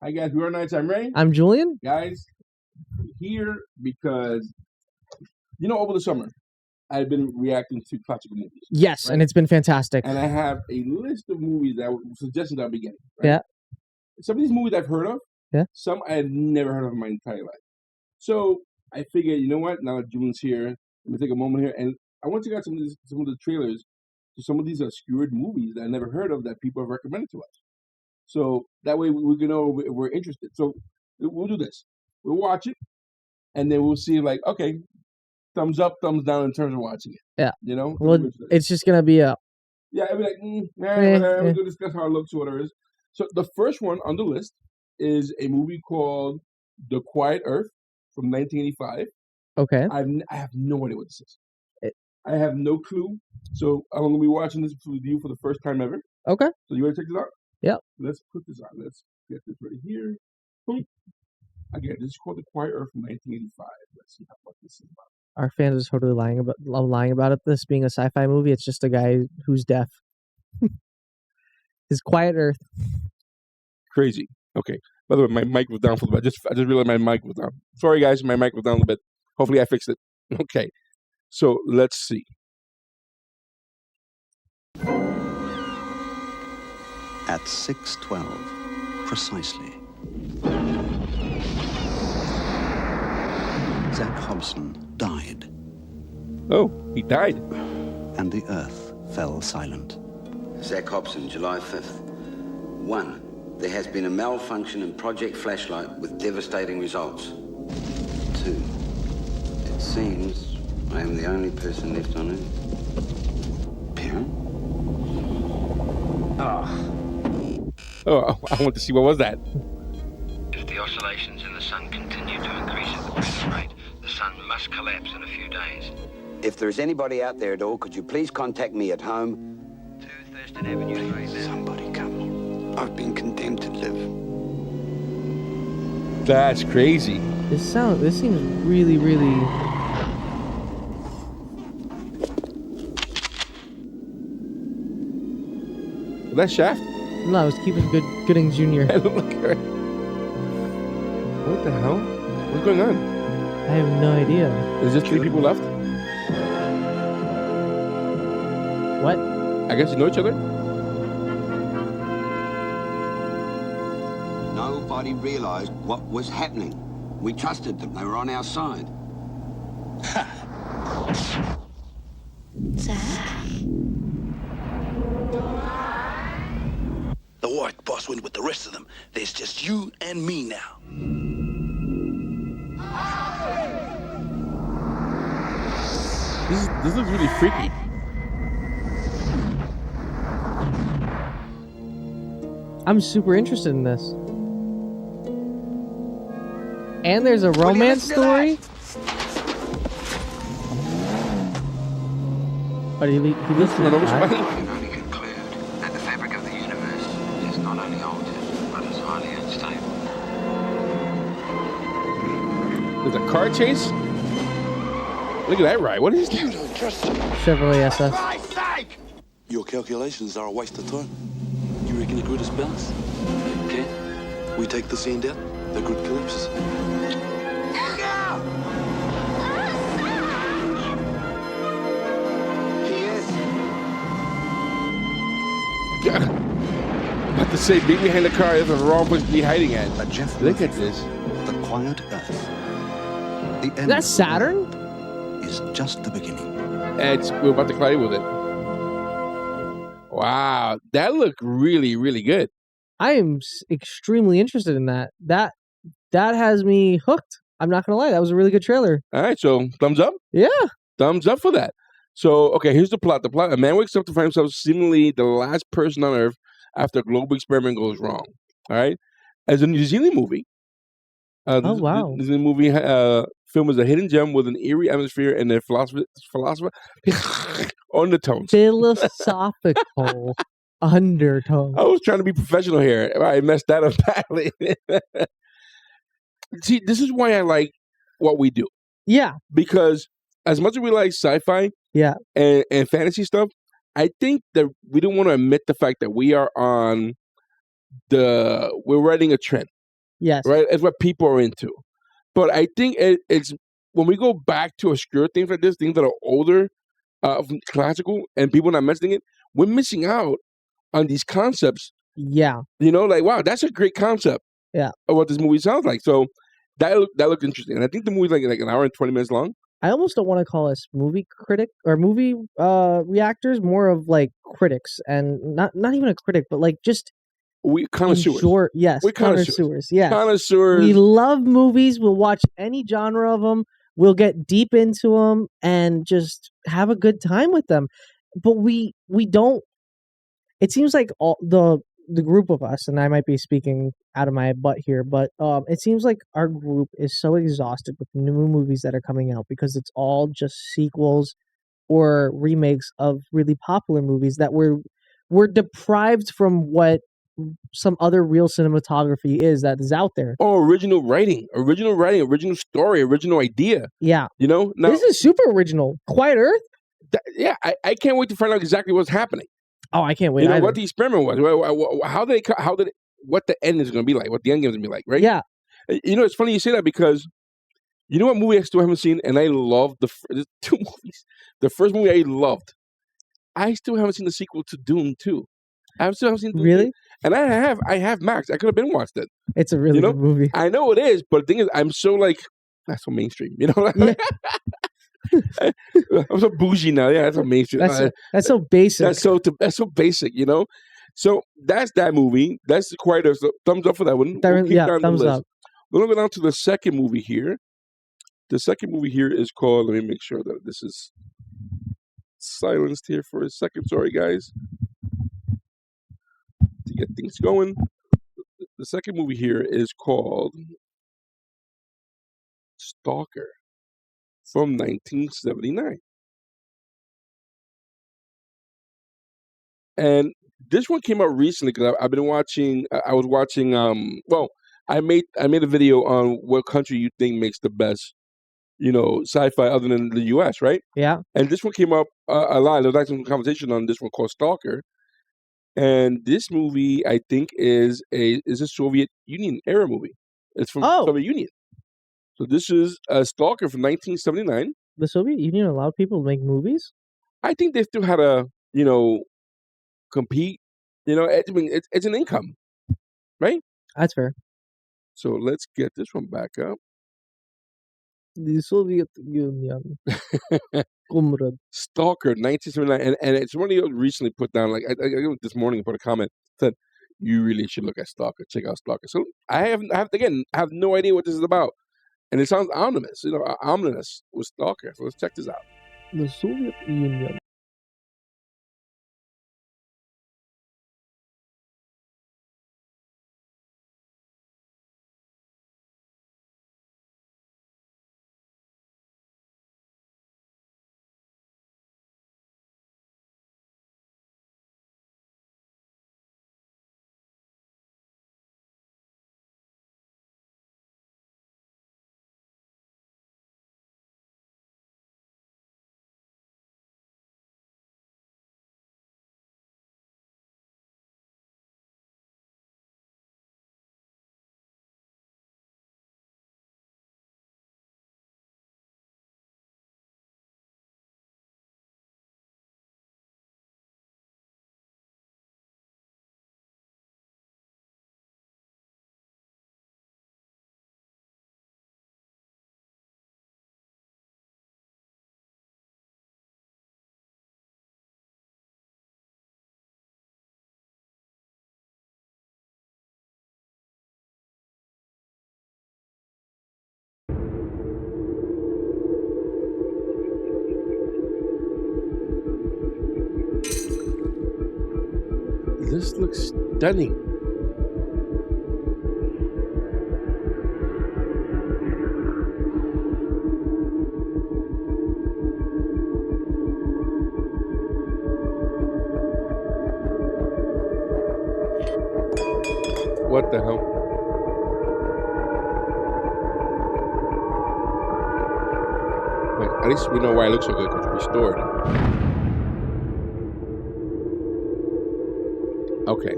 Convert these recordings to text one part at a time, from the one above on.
Hi guys, we are Nights. I'm Ray. I'm Julien. Guys, here because over the summer I've been reacting to classical movies. Yes, right? and it's been fantastic. And I have a list of movies that were suggestions at the beginning. Right? Yeah. Some of these movies I've heard of. Yeah. Some I had never heard of in my entire life. So I figured, you know what? Now that Julien's here, let me take a moment here, and I want to check out some of the trailers to some of these obscure movies that I never heard of that people have recommended to us. So that way we can know if we're interested. So we'll do this. We'll watch it, and then we'll see, like, okay, thumbs up, thumbs down in terms of watching it. Yeah. Well, it's just going to be a... Yeah, it'll be like, whatever. We'll discuss how it looks or whatever it is. So the first one on the list is a movie called The Quiet Earth from 1985. Okay. I have no idea what this is. I have no clue. So I'm going to be watching this with you for the first time ever. Okay. So you want to check this out? Yep. Let's put this on. Let's get this right here. Boom. Again, this is called The Quiet Earth from 1985. Let's see what this is about. Our fans are totally lying about it. This being a sci-fi movie, it's just a guy who's deaf. His Quiet Earth. Crazy. Okay. By the way, my mic was down for a bit. I just realized my mic was down. Sorry, guys. My mic was down a bit. Hopefully, I fixed it. Okay. So let's see. At 6:12, precisely, Zach Hobson died. Oh, he died. And the earth fell silent. Zach Hobson, July 5th. 1. There has been a malfunction in Project Flashlight with devastating results. 2. It seems I am the only person left on Earth. Parent? Oh, I want to see, what was that? If the oscillations in the sun continue to increase at the present rate, the sun must collapse in a few days. If there's anybody out there at all, could you please contact me at home? 2 Thurston Avenue, Greenville. Somebody come. I've been condemned to live. That's crazy. This seems really, really... Was that Shaft? No, I was keeping Gooding Jr. I don't look at it. What the hell? What's going on? I have no idea. Is there 3 people left? What? I guess you know each other? Nobody realized what was happening. We trusted them. They were on our side. Zach? The White Boss went with the rest of them. There's just you and me now. This looks really freaky. I'm super interested in this. And there's a romance story. But he lives in can only conclude that the fabric of the universe is not only altered, but is highly unstable. There's a car chase? Look at that ride. What is You that? don't trust him. Chevrolet SS. Your calculations are a waste of time. You reckon the grid is balanced? Okay. We take the sand out, the grid collapses. About to say, be behind the car. That's the wrong place to be hiding at. But Jeff, Look at this. The Quiet Earth. The end That's Saturn? is just the beginning. We're about to play with it. Wow, that looked really, really good. I am extremely interested in that. That has me hooked. I'm not gonna lie. That was a really good trailer. All right, so thumbs up. Yeah. Thumbs up for that. So, okay, here's the plot. The plot: a man wakes up to find himself seemingly the last person on Earth after a global experiment goes wrong. All right, as a New Zealand movie. Oh wow! This movie film is a hidden gem with an eerie atmosphere and a philosopher undertones. Philosophical undertone. I was trying to be professional here. I messed that up badly. See, this is why I like what we do. Yeah. Because as much as we like sci-fi and fantasy stuff, I think that we don't want to admit the fact that we're riding a trend. Yes. right? It's what people are into. But I think it's when we go back to obscure things like this, things that are older, classical, and people not mentioning it, we're missing out on these concepts. Yeah. Like, wow, that's a great concept. Yeah. Of what this movie sounds like. So that looked interesting. And I think the movie's like an hour and 20 minutes long. I almost don't want to call us movie critic or movie reactors, more of like critics, and not even a critic, but like just we connoisseurs. Yes, we're connoisseurs. Yes, connoisseurs. We love movies. We'll watch any genre of them. We'll get deep into them and just have a good time with them. But we don't. It seems like all the group of us, and I might be speaking out of my butt here, but it seems like our group is so exhausted with new movies that are coming out because it's all just sequels or remakes of really popular movies that we're deprived from what some other real cinematography that is out there. Oh, original writing, original story, original idea. Yeah. Now, this is super original. Quiet Earth? Yeah, I can't wait to find out exactly what's happening. Oh, I can't wait. What the experiment was, what the end is going to be like, what the end game is going to be like, right? Yeah. It's funny you say that because you know what movie I still haven't seen, and I love there's two movies. The first movie I loved, I still haven't seen the sequel to Dune 2. I still haven't seen Dune really? 2. And I have Max. I could have been watched it. It's a really good movie. I know it is, but the thing is, I'm so that's so mainstream, Yeah. I'm so bougie now. Yeah, that's so mainstream. That's so basic. That's so basic, So that's that movie. That's quite a thumbs up for that one. Thumbs up. We're gonna go down to the second movie here. The second movie here is called. Let me make sure that this is silenced here for a second. Sorry, guys. To get things going, the second movie here is called Stalker from 1979. And this one came out recently because I've been watching. I was watching. I made a video on what country you think makes the best, sci-fi other than the U.S. Right? Yeah. And this one came up a lot. There was actually some conversation on this one called Stalker. And this movie, I think, is a Soviet Union era movie. It's from Soviet Union. So this is a Stalker from 1979. The Soviet Union allowed people to make movies? I think they still had to, compete. It's an income, right? That's fair. So let's get this one back up. The Soviet Union. Comrade. Stalker, 1979. And it's one of you recently put down, I this morning put a comment, said, you really should look at Stalker. Check out Stalker. So I have no idea what this is about. And it sounds ominous, ominous with Stalker. So let's check this out. The Soviet Union. This looks stunning. What the hell? Wait, at least we know why it looks so good because it's restored. Okay.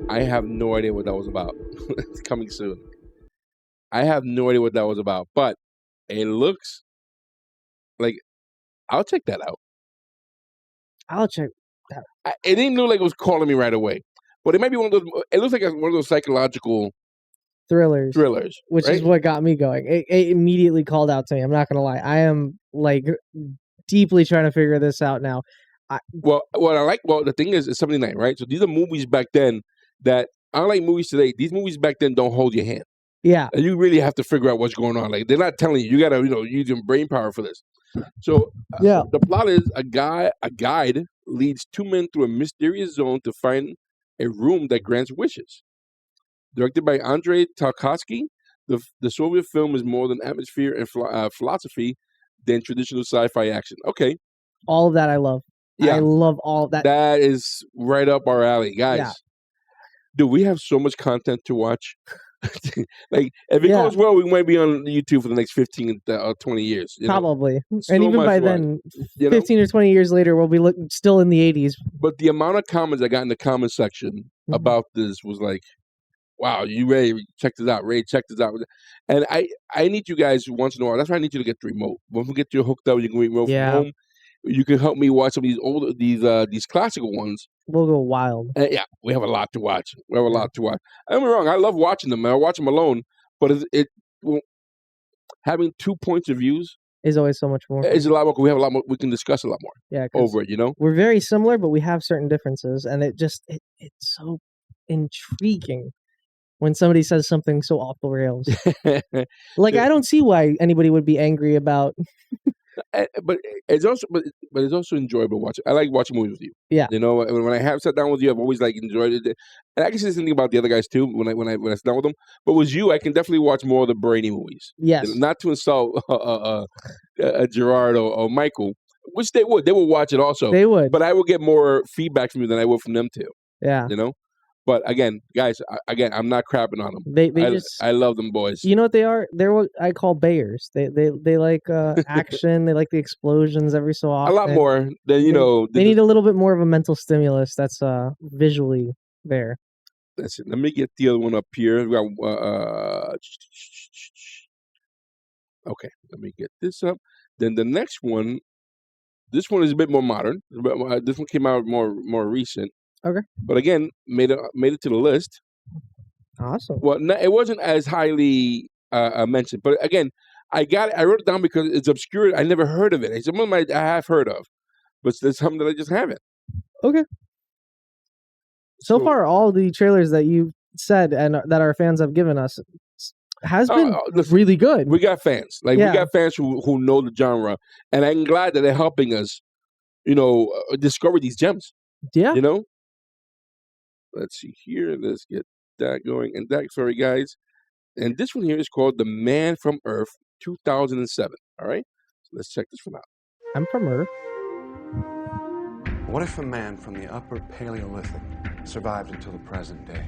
I have no idea what that was about. It's coming soon. I have no idea what that was about, but it looks like I'll check that out. I'll check. It didn't look like it was calling me right away, but it might be one of those. It looks like one of those psychological Thrillers, right? which is what got me going. It immediately called out to me. I'm not gonna lie. I am like deeply trying to figure this out now. Well, the thing is, it's 79, right? So these are movies back then that, unlike movies today, these movies back then don't hold your hand. Yeah. And you really have to figure out what's going on. Like, they're not telling you. You got to, use your brain power for this. So Yeah. the plot is a guide leads two men through a mysterious zone to find a room that grants wishes. Directed by Andrei Tarkovsky, the Soviet film is more than atmosphere and philosophy than traditional sci-fi action. Okay. All of that I love. Yeah. I love all of that. That is right up our alley, guys. Yeah. Dude, we have so much content to watch. Like, if it goes well, we might be on YouTube for the next 15 or 20 years. Probably. So and even by then, 15 or 20 years later, we'll be still in the 80s. But the amount of comments I got in the comment section about this was like, wow, you Ray, check this out. Ray, check this out. And I need you guys once in a while. That's why I need you to get the remote. Once we get you hooked up, you can remote from home. You can help me watch some of these classical ones. We'll go wild. Yeah, we have a lot to watch. Don't get me wrong, I love watching them. I watch them alone, but having 2 points of views is always so much more. It's a lot more. We have a lot more. We can discuss a lot more. Yeah, over it. We're very similar, but we have certain differences, and it's so intriguing when somebody says something so off the rails. Like, I don't see why anybody would be angry about. But it's also enjoyable watching. I like watching movies with you. Yeah, when I have sat down with you, I've always enjoyed it. And I can say something about the other guys too when I sit down with them. But with you, I can definitely watch more of the brainy movies. Yes, not to insult Gerard or Michael, which they would watch it also. They would, but I would get more feedback from you than I would from them too. Yeah, But again, guys, I'm not crapping on them. I love them boys. You know what they are? They're what I call bayers. They like action. They like the explosions every so often. A lot more than They need a little bit more of a mental stimulus that's visually there. That's it. Let me get the other one up here. We got okay. Let me get this up. Then the next one. This one is a bit more modern. This one came out more recent. Okay. But again, made it to the list. Awesome. Well, it wasn't as highly mentioned, but again, I wrote it down because it's obscure. I never heard of it. It's something I have heard of, but there's something that I just haven't. Okay. So far, all the trailers that you said and that our fans have given us has been really good. We got fans. We got fans who know the genre, and I'm glad that they're helping us, discover these gems. Yeah. Let's see here. Let's get that going. And sorry, guys. And this one here is called The Man from Earth, 2007. All right? So let's check this one out. I'm from Earth. What if a man from the upper Paleolithic survived until the present day?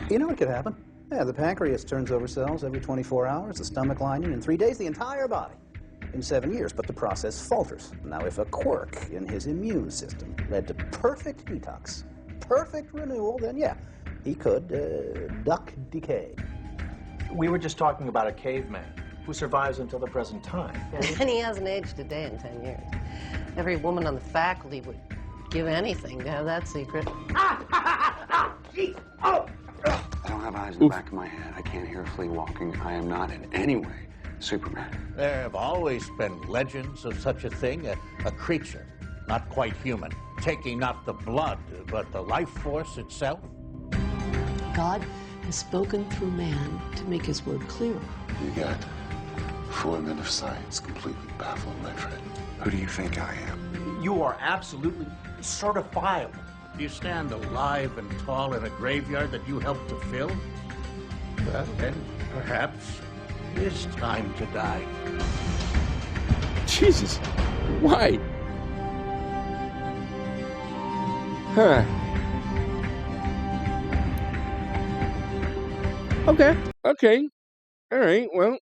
You know what could happen? Yeah, the pancreas turns over cells every 24 hours, the stomach lining in 3 days, the entire body in 7 years, but the process falters. Now, if a quirk in his immune system led to perfect detox, perfect renewal, then yeah, he could duck decay. We were just talking about a caveman who survives until the present time. And he hasn't aged a day in 10 years. Every woman on the faculty would give anything to have that secret. I don't have eyes in the back of my head. I can't hear a flea walking. I am not in any way Superman. There have always been legends of such a thing, a creature, not quite human, taking not the blood, but the life force itself. God has spoken through man to make his word clearer. You got 4 men of science completely baffled, my friend. Who do you think I am? You are absolutely certifiable. You stand alive and tall in a graveyard that you helped to fill? Well, then perhaps it's time to die. Jesus. Why? Huh. Okay. All right. Well,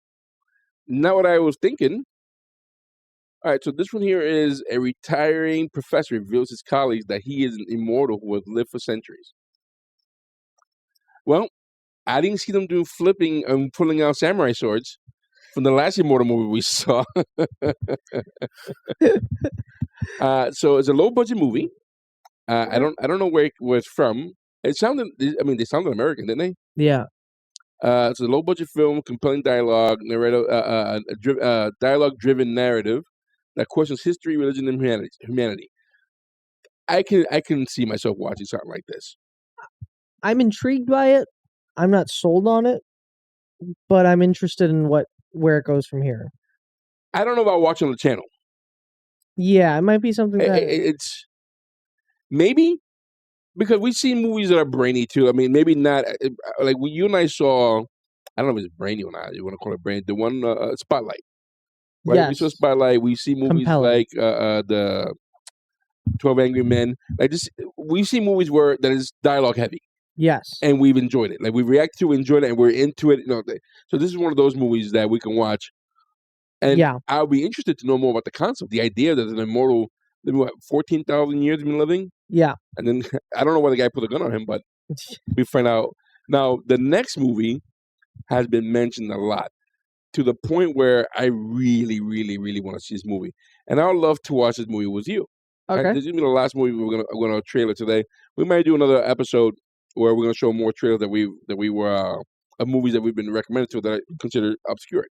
not what I was thinking. All right. So this one here is a retiring professor reveals his colleagues that he is an immortal who has lived for centuries. Well, I didn't see them do flipping and pulling out samurai swords from the last Immortal movie we saw. So it's a low budget movie. I don't know where it was from. It sounded. I mean, they sounded American, didn't they? Yeah. It's a low budget film, compelling dialogue, dialogue driven narrative that questions history, religion, and humanity. I can see myself watching something like this. I'm intrigued by it. I'm not sold on it, but I'm interested in where it goes from here. I don't know about watching on the channel. Yeah, it might be something that it's maybe because we see movies that are brainy too. I mean, maybe not like you and I saw. I don't know if it's brainy or not. You want to call it brainy? The one Spotlight. Right? Yes. We saw Spotlight. We see movies Compelling. like the 12 Angry Men. Like this, we see movies where that is dialogue heavy. Yes. And we've enjoyed it. Like we react to, enjoyed it, and we're into it. So this is one of those movies that we can watch. And I'll be interested to know more about the concept, the idea that an immortal, 14,000 years been living. Yeah. And then I don't know why the guy put a gun on him, but we find out. Now the next movie has been mentioned a lot to the point where I really, really, really want to see this movie, and I would love to watch this movie with you. Okay. This is gonna be the last movie we're gonna trailer today. We might do another episode where we're gonna show more trailers that we were of movies that we've been recommended to that I consider obscure.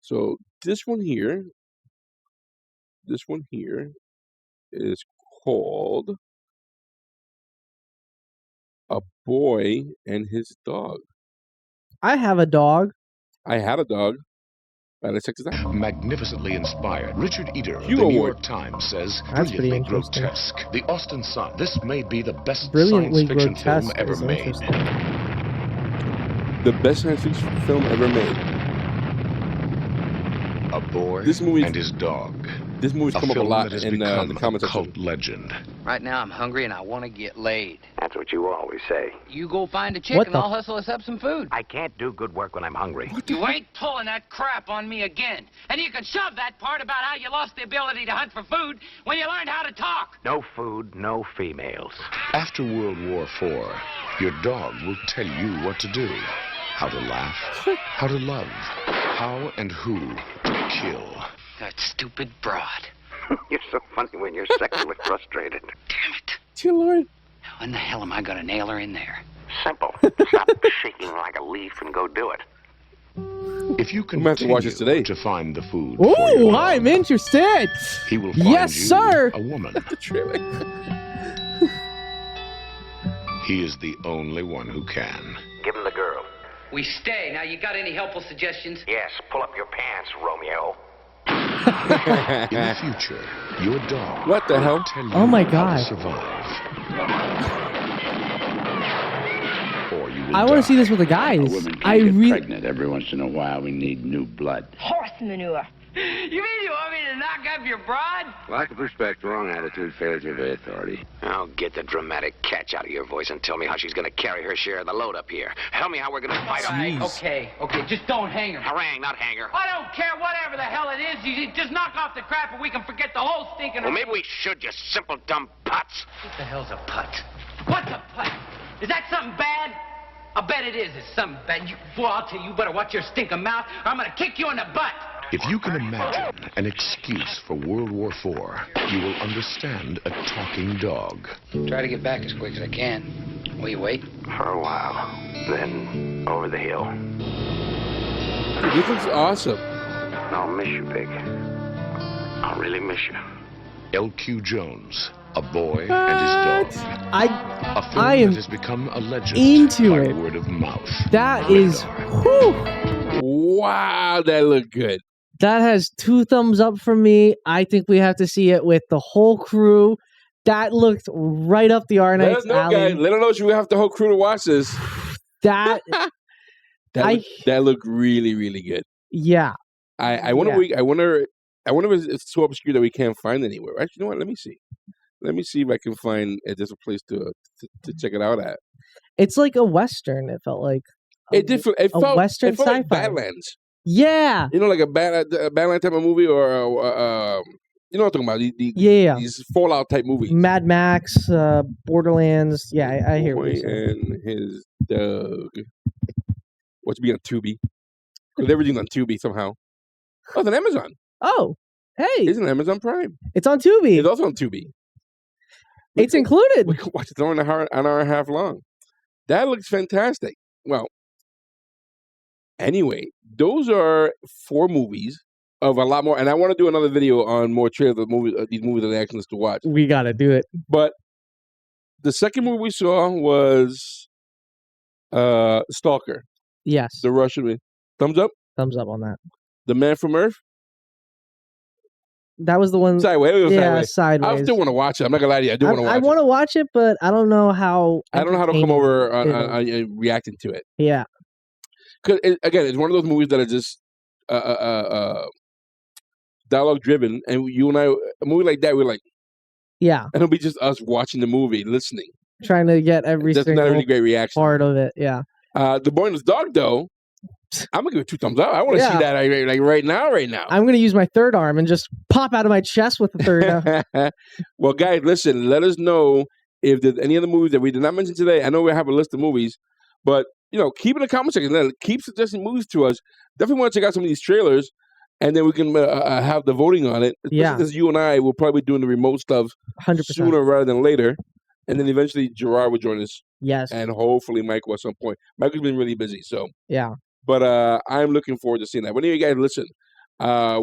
So this one here is called A Boy and His Dog. I have a dog. I had a dog. Let's check this out. Magnificently inspired. Richard Eder of the Hugo New Award. York Times says, That's pretty brilliantly interesting. grotesque. The Austin Sun. This may be the best Brilliantly science fiction film grotesque ever is made. interesting. The best science fiction film ever made. A boy This movie- and his dog. This movie's A come up a film lot that has in become the comments a section. cult legend. Right now I'm hungry and I want to get laid. That's what you always say. You go find a chick What and the- I'll hustle us up some food. I can't do good work when I'm hungry. You ain't pulling that crap on me again. And you can shove that part about how you lost the ability to hunt for food when you learned how to talk. No food, no females. After World War IV, your dog will tell you what to do. How to laugh, how to love, how and who to kill. That stupid broad. You're so funny when you're sexually frustrated. Damn it. Dear Lord. When the hell am I going to nail her in there? Simple. Stop shaking like a leaf and go do it. If you might have to watch this today. to find the food for your Ooh, dog, I'm interested. he will find Yes, you sir. a woman. The trailer. He is the only one who can. Give him the girl. We stay. Now, you got any helpful suggestions? Yes, pull up your pants, Romeo. In the future, your dog What the will hell? tell you Oh my how God. to survive. Or you will I want die. to see this with the guys. I really. Pregnant every once in a while. We need new blood. Horse manure. You mean you want me to knock up your broad? Lack of respect, wrong attitude, failure to obey authority. Now get the dramatic catch out of your voice and tell me how she's going to carry her share of the load up here. Tell me how we're going to fight All right, her. okay, just don't hang her. Harangue, not hanger. I don't care whatever the hell it is. You just knock off the crap and we can forget the whole stinking... Well, maybe we should, you simple, dumb putz. What the hell's a putt? What's a putt? Is that something bad? I bet it is. It's something bad. Well, I'll tell you, you better watch your stinking mouth or I'm going to kick you in the butt. If you can imagine an excuse for World War IV, you will understand a talking dog. Try to get back as quick as I can. Will you wait? For a while. Then over the hill. This looks awesome. I'll miss you, Pig. I'll really miss you. L.Q. Jones, A Boy and His Dog. A film I am that has become a legend into by it. word of mouth. That is. Whew, Wow, that looked good. that has 2 thumbs up from me. I think we have to see it with the whole crew. That looked right up the Let R-Night's us know, alley. guys. Let us know if we have the whole crew to watch this. That. That looked really, really good. Yeah. I wonder. Yeah. I wonder if it's so obscure that we can't find anywhere. Actually, you know what? Let me see. Let me see if I can find just a place to check it out at. It's like a Western, it felt like. It felt Western it felt like sci-fi. Badlands. Yeah. You know, like a Badland type of movie, or you know what I'm talking about? Yeah. These Fallout type movies. Mad Max, Borderlands. Yeah, I hear what Boy you're saying. and his Doug. What's be on Tubi? Because everything's on Tubi somehow. Oh, it's on Amazon. Oh, hey. It's on Amazon Prime. It's on Tubi. It's also on Tubi. It's included. We can watch it an hour and a half long. That looks fantastic. Well, anyway, those are 4 movies of a lot more. And I want to do another video on more trailers of movies, these movies that they asked us to watch. We got to do it. But the second movie we saw was Stalker. Yes. The Russian movie. Thumbs up? Thumbs up on that. The Man from Earth? That was the one. Sideways. Yeah, Sideways. Sideways. I still want to watch it. I'm not gonna lie to you. I do want to watch it. I want to watch it, but I don't know how. I don't know how to come over on reacting to it. Yeah. Because again, it's one of those movies that are just dialogue driven, and you and I, a movie like that, we're like, yeah, and it'll be just us watching the movie, listening, trying to get every That's single not a really great reaction. part of it. Yeah. The Boy and His Dog, though, I'm gonna give it 2 thumbs up. I want to see that like right now. I'm gonna use my third arm and just pop out of my chest with the third. Well, guys, listen. Let us know if there's any other movies that we did not mention today. I know we have a list of movies, but keep in the comment section. Keep suggesting movies to us. Definitely want to check out some of these trailers, and then we can have the voting on it. Especially because you and I will probably be doing the remote stuff 100% sooner rather than later, and then eventually Gerard will join us. Yes, and hopefully Michael at some point. Michael's been really busy, so yeah. But I'm looking forward to seeing that. When you guys listen,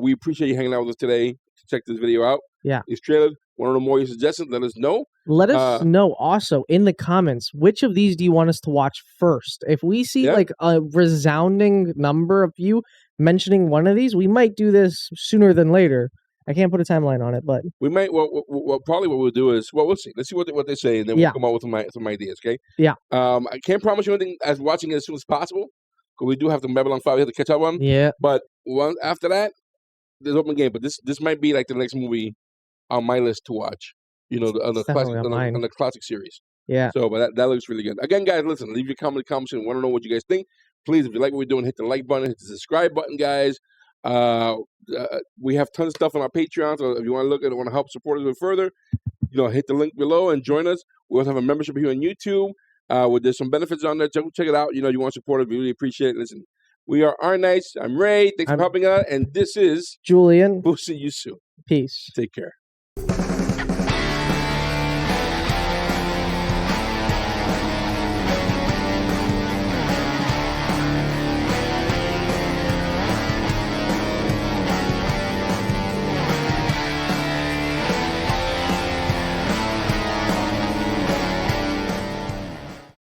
we appreciate you hanging out with us today. Check this video out. Yeah. These trailers. Want to know more of your suggestions? Let us know. Let us know also in the comments, which of these do you want us to watch first? If we see like a resounding number of you mentioning one of these, we might do this sooner than later. I can't put a timeline on it, but we might. Well, probably what we'll do is, we'll see. Let's see what they say, and then we'll come out with some ideas. Okay. Yeah. I can't promise you anything as watching it as soon as possible, because we do have the Babylon 5 we have to catch up on. Yeah. But after that, there's open game. But this might be like the next movie on my list to watch. On the classic series. Yeah. So, but that looks really good. Again, guys, listen. Leave your comment in the comments. Want to know what you guys think? Please, if you like what we're doing, hit the like button, hit the subscribe button, guys. We have tons of stuff on our Patreon, so if you want to look at it, want to help support us a bit further, hit the link below and join us. We also have a membership here on YouTube. Where there's some benefits on there. Check it out. You want to support it. We really appreciate it. Listen, we are Nice. I'm Ray. Thanks for helping out. And this is Julian. We'll see you soon. Peace. Take care.